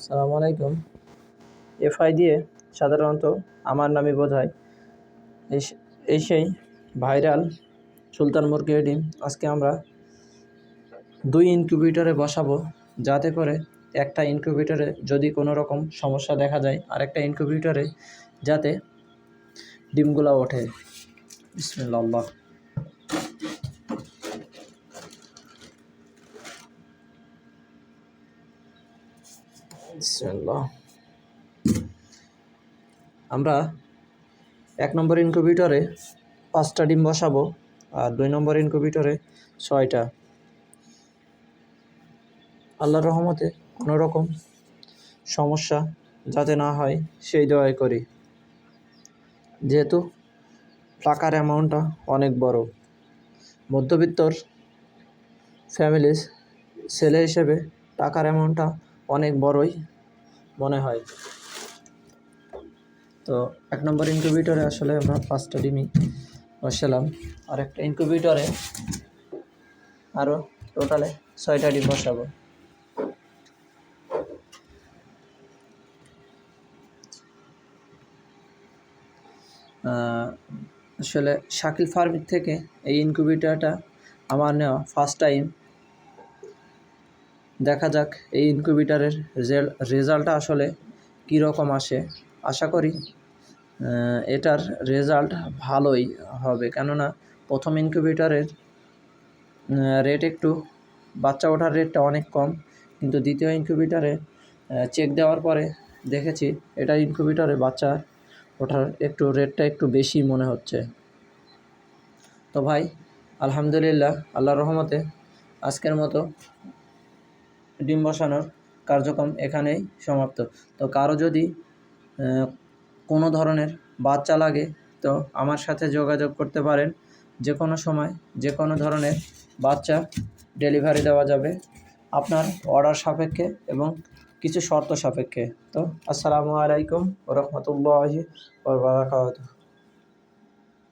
আসসালামু আলাইকুম। এফআই দিয়ে সাধারণত আমার নামই বোঝায়। এই সেই ভাইরাল সুলতান মুরগির ডিম আজকে আমরা 2 ইনকিউবেটরে বসাবো, যাতে করে একটা ইনকিউবেটরে যদি কোনো রকম সমস্যা দেখা যায় আরেকটা ইনকিউবেটরে যাতে ডিমগুলো ওঠে। বিসমিল্লাহ। আমরা 1 নম্বর ইনকিউবেটরে 5টা ডিম বসাবো আর 2 নম্বর ইনকিউবেটরে 6টা। আল্লাহর রহমতে কোনো রকম সমস্যা যাতে না হয় সেই দোয়াই করি, যেহেতু টাকার অ্যামাউন্টটা অনেক বড়। মধ্যবিত্তর ফ্যামিলির ছেলে হিসেবে টাকার অ্যামাউন্টটা অনেক বড়ই মনে হয়। তো 1 নম্বর ইনকিউবেটরে আসলে আমরা 5টা ডিমই বসালাম, আর একটা ইনকিউবেটরে আরও টোটালে 6টা ডিম বসাবো। আসলে শাকিল ফার্মিং থেকে এই ইনকিউবেটরটা আমার নেওয়া ফার্স্ট টাইম। দেখা যাক এই ইনকিউবেটরের রেজাল্টটা আসলে কীরকম আসে। আশা করি এটার রেজাল্ট ভালোই হবে, কেননা প্রথম ইনকিউবেটরের রেট একটু বাচ্চা ওঠার রেটটা অনেক কম, কিন্তু দ্বিতীয় ইনকিউবেটরে চেক দেওয়ার পরে দেখেছি এটা ইনকিউবেটরে বাচ্চা ওঠার রেটটা একটু বেশি মনে হচ্ছে। তো ভাই আলহামদুলিল্লাহ, আল্লাহর রহমতে আজকের মতো ডিম বসানোর কার্যক্রম এখানেই সমাপ্ত। তো কারো যদি কোনো ধরনের বাচ্চা লাগে তো আমার সাথে যোগাযোগ করতে পারেন। যে কোনো সময় যে কোনো ধরনের বাচ্চা ডেলিভারি দেওয়া যাবে আপনার অর্ডার সাপেক্ষে এবং কিছু শর্ত সাপেক্ষে। তো আসসালামু আলাইকুম ওয়া রাহমাতুল্লাহি ওয়া বারাকাতুহু।